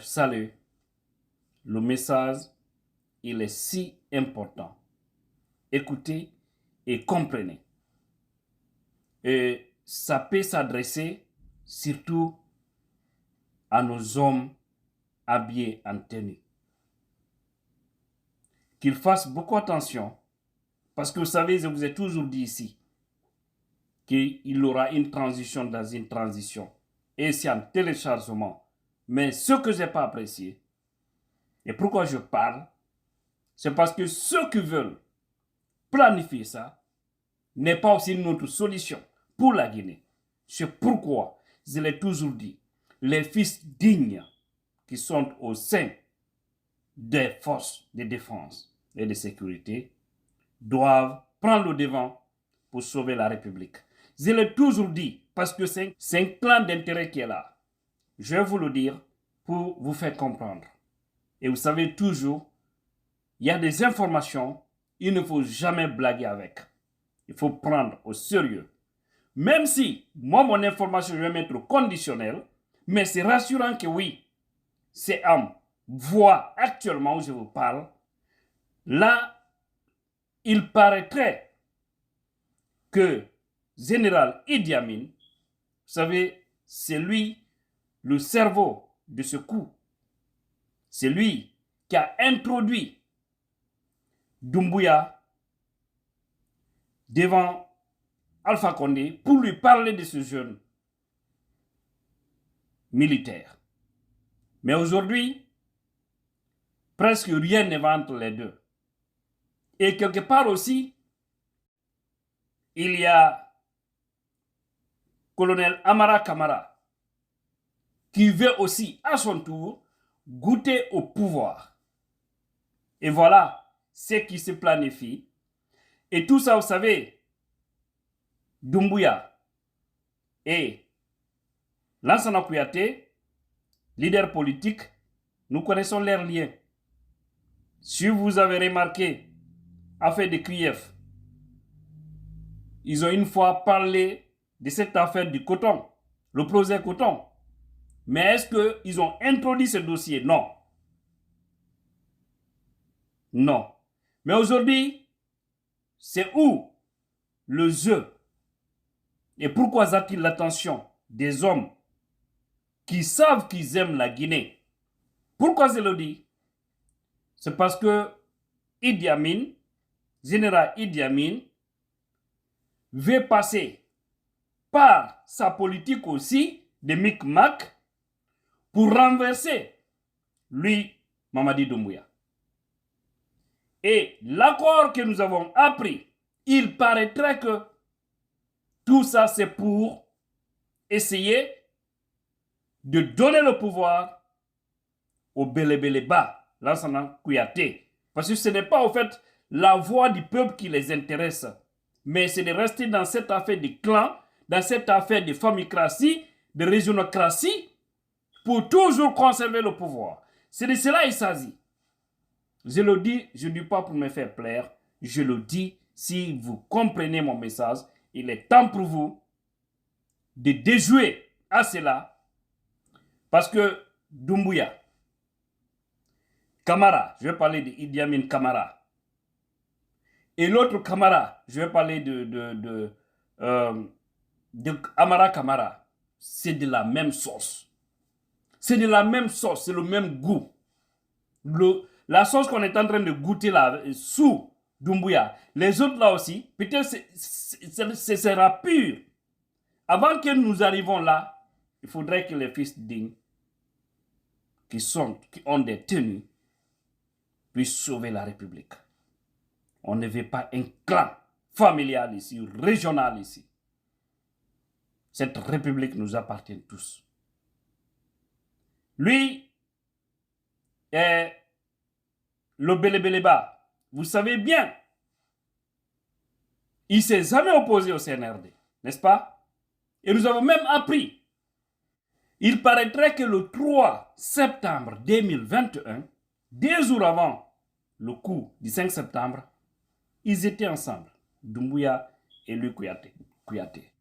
salut, le message, il est si important. Écoutez et comprenez. Et ça peut s'adresser surtout à nos hommes habillés en tenue. Qu'ils fassent beaucoup attention, parce que vous savez, je vous ai toujours dit ici, qu'il y aura une transition dans une transition. Et c'est un téléchargement. Mais ce que je n'ai pas apprécié, et pourquoi je parle, c'est parce que ceux qui veulent planifier ça n'est pas aussi notre solution pour la Guinée. C'est pourquoi, je l'ai toujours dit, les fils dignes qui sont au sein des forces de défense et de sécurité doivent prendre le devant pour sauver la République. Je l'ai toujours dit parce que c'est un clan d'intérêt qui est là. Je vais vous le dire pour vous faire comprendre. Et vous savez toujours, il y a des informations, il ne faut jamais blaguer avec. Il faut prendre au sérieux. Même si, moi, mon information, je vais mettre conditionnel, mais c'est rassurant que oui, c'est en voie actuellement où je vous parle. Là, il paraîtrait que général Idi Amin, vous savez, c'est lui le cerveau de ce coup. C'est lui qui a introduit Doumbouya devant Alpha Condé pour lui parler de ce jeune militaire. Mais aujourd'hui, presque rien ne va entre les deux. Et quelque part aussi, il y a colonel Amara Kamara qui veut aussi, à son tour, goûter au pouvoir. Et voilà ce qui se planifie. Et tout ça, vous savez, Doumbouya et Lansana Kouyaté, leader politique, nous connaissons leurs liens. Si vous avez remarqué, affaire de Kiev, ils ont une fois parlé de cette affaire du coton, le projet coton. Mais est-ce qu'ils ont introduit ce dossier? Non. Non. Mais aujourd'hui, c'est où le jeu? Et pourquoi attire l'attention des hommes qui savent qu'ils aiment la Guinée? Pourquoi je le dis? C'est parce que Idi Amin, général Idi Amin, veut passer par sa politique aussi de micmac pour renverser lui, Mamadi Doumbouya. Et l'accord que nous avons appris, il paraîtrait que tout ça c'est pour essayer de donner le pouvoir au Belebeleba, Lansana Kouyaté. Parce que ce n'est pas au fait la voix du peuple qui les intéresse, mais c'est de rester dans cette affaire de clan, dans cette affaire de famicratie, de régionocratie, pour toujours conserver le pouvoir. C'est de cela qu'il s'agit. Je le dis, je ne dis pas pour me faire plaire, je le dis si vous comprenez mon message, il est temps pour vous de déjouer à cela, parce que Doumbouya, Kamara, je vais parler de Idi Amin Kamara, et l'autre Kamara, je vais parler de Amara Kamara, c'est de la même sauce. C'est de la même sauce, c'est le même goût. La sauce qu'on est en train de goûter là, sous Doumbouya, les autres là aussi, peut-être ce sera pur. Avant que nous arrivions là, il faudrait que les fils dignes, qui ont des tenues, puissent sauver la République. On ne veut pas un clan familial ici, régional ici. Cette République nous appartient tous. Lui est le Belebeleba. Vous savez bien, il ne s'est jamais opposé au CNRD, n'est-ce pas? Et nous avons même appris. Il paraîtrait que le 3 septembre 2021, 2 jours avant le coup du 5 septembre, ils étaient ensemble, Doumbouya et lui Kouyaté.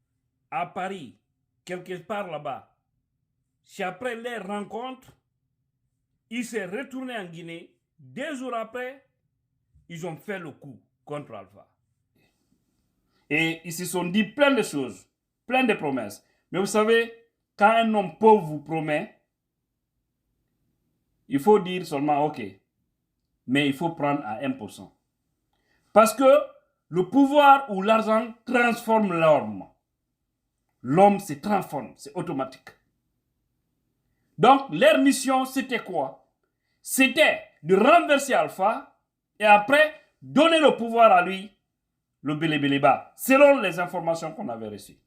À Paris, quelque part là-bas. C'est après leur rencontre il s'est retourné en Guinée. 2 jours après, ils ont fait le coup contre Alpha. Et ils se sont dit plein de choses, plein de promesses. Mais vous savez, quand un homme pauvre vous promet, il faut dire seulement OK. Mais il faut prendre à 1%. Parce que le pouvoir ou l'argent transforme l'homme. L'homme se transforme, c'est automatique. Donc, leur mission, c'était quoi? C'était de renverser Alpha et après, donner le pouvoir à lui, le Bélébéléba, selon les informations qu'on avait reçues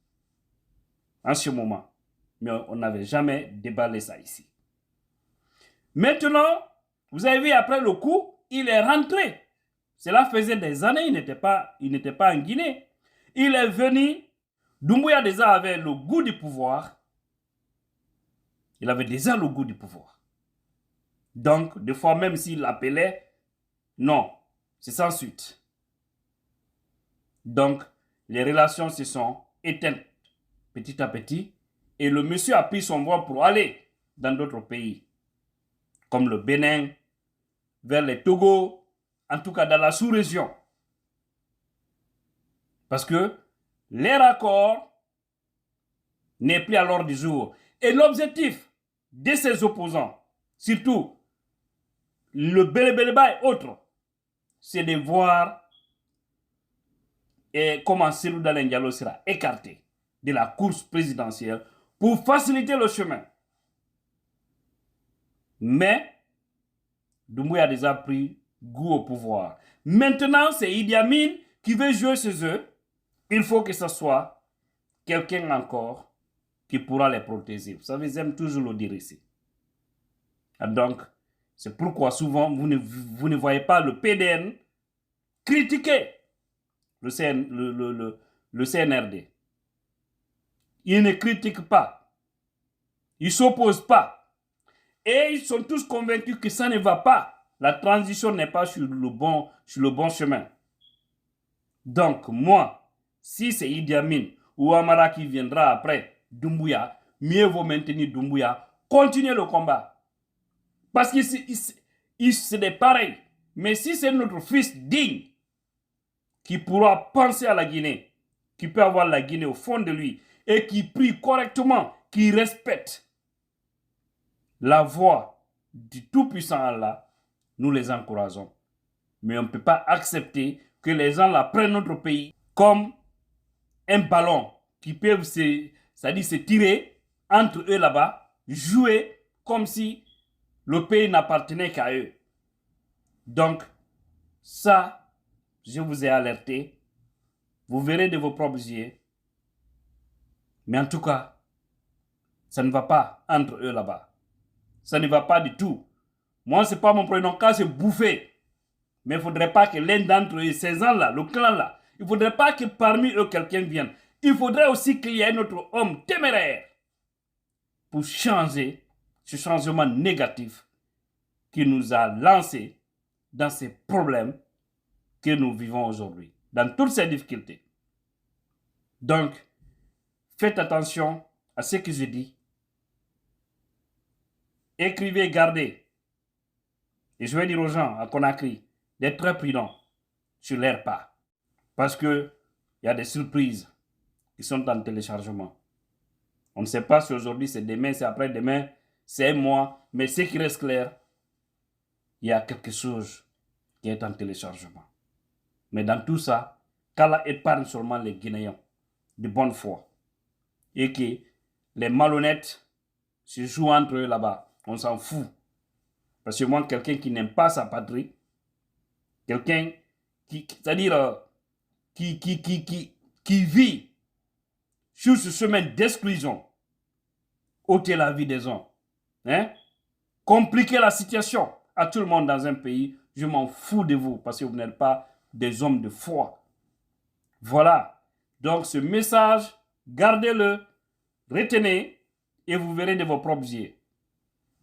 en ce moment. Mais on n'avait jamais déballé ça ici. Maintenant, vous avez vu, après le coup, il est rentré. Cela faisait des années, il n'était pas en Guinée. Il est venu. Doumbouya déjà avait le goût du pouvoir. Il avait déjà le goût du pouvoir. Donc, des fois, même s'il l'appelait, non, c'est sans suite. Donc, les relations se sont éteintes petit à petit. Et le monsieur a pris son vol pour aller dans d'autres pays, comme le Bénin, vers les Togo, en tout cas dans la sous-région. Parce que leur accord n'est plus à l'ordre du jour. Et l'objectif de ses opposants, surtout le Bélébéléba et autres, c'est de voir comment Cellou Dalein Diallo sera écarté de la course présidentielle pour faciliter le chemin. Mais Doumbouya a déjà pris goût au pouvoir. Maintenant, c'est Idi Amin qui veut jouer ce jeu. Il faut que ce soit quelqu'un encore qui pourra les protéger. Vous savez, j'aime toujours le dire ici. Donc, c'est pourquoi souvent vous ne voyez pas le PDN critiquer le CNRD. Il ne critique pas. Il ne s'oppose pas. Et ils sont tous convaincus que ça ne va pas. La transition n'est pas sur le bon chemin. Donc, moi, si c'est Idi Amin ou Amara qui viendra après Doumbouya, mieux vaut maintenir Doumbouya, continuer le combat. Parce que c'est pareil. Mais si c'est notre fils digne qui pourra penser à la Guinée, qui peut avoir la Guinée au fond de lui et qui prie correctement, qui respecte la voix du Tout-Puissant Allah, nous les encourageons. Mais on ne peut pas accepter que les gens là prennent notre pays comme un ballon qui peuvent se tirer entre eux là-bas, jouer comme si le pays n'appartenait qu'à eux. Donc, ça, je vous ai alerté. Vous verrez de vos propres yeux. Mais en tout cas, ça ne va pas entre eux là-bas. Ça ne va pas du tout. Moi, ce n'est pas mon prénom, quand c'est bouffé. Mais il ne faudrait pas que l'un d'entre eux, ces gens-là, le clan-là, il ne faudrait pas que parmi eux, quelqu'un vienne. Il faudrait aussi qu'il y ait un autre homme téméraire pour changer ce changement négatif qui nous a lancés dans ces problèmes que nous vivons aujourd'hui, dans toutes ces difficultés. Donc, faites attention à ce que je dis. Écrivez, gardez. Et je vais dire aux gens à Conakry d'être très prudents sur leur pas. Parce qu'il y a des surprises qui sont en téléchargement. On ne sait pas si aujourd'hui c'est demain, c'est après-demain, c'est un mois. Mais ce qui reste clair, il y a quelque chose qui est en téléchargement. Mais dans tout ça, qu'Allah épargne seulement les Guinéens de bonne foi. Et que les malhonnêtes se jouent entre eux là-bas. On s'en fout. Parce que moi, quelqu'un qui n'aime pas sa patrie, quelqu'un c'est-à-dire qui vit sur ce chemin d'exclusion, ôter la vie des gens, compliquer la situation à tout le monde dans un pays, je m'en fous de vous parce que vous n'êtes pas des hommes de foi. Voilà. Donc ce message, gardez-le, retenez et vous verrez de vos propres yeux.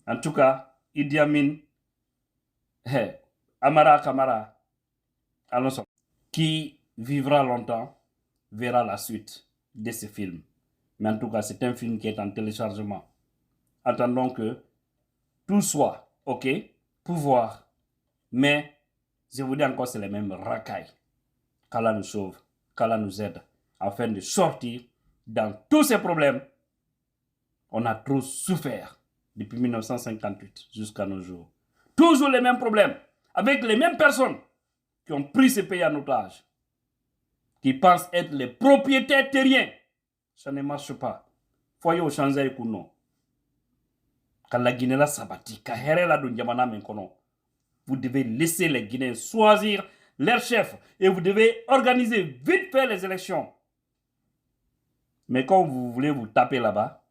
En tout cas, Idi Amin, Amara Kamara, allons qui vivra longtemps verra la suite de ce film. Mais en tout cas, c'est un film qui est en téléchargement. Attendons que tout soit ok, pouvoir. Mais, je vous dis encore, c'est les mêmes racailles. Qu'Allah nous sauve, qu'Allah nous aide, afin de sortir dans tous ces problèmes. On a trop souffert depuis 1958 jusqu'à nos jours. Toujours les mêmes problèmes, avec les mêmes personnes qui ont pris ce pays en otage, qui pensent être les propriétaires terriens. Ça ne marche pas. Foyer au Chanzai Kouno. Quand la Guinée la sabati, quand la Dunjamana Menkono, vous devez laisser les Guinéens choisir leur chef et vous devez organiser vite fait les élections. Mais quand vous voulez vous taper là-bas,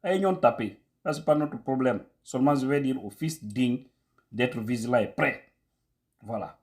ayons tapé. Ça, c'est pas notre problème. Seulement, je vais dire au fils digne d'être vigilant et prêt. Voilà.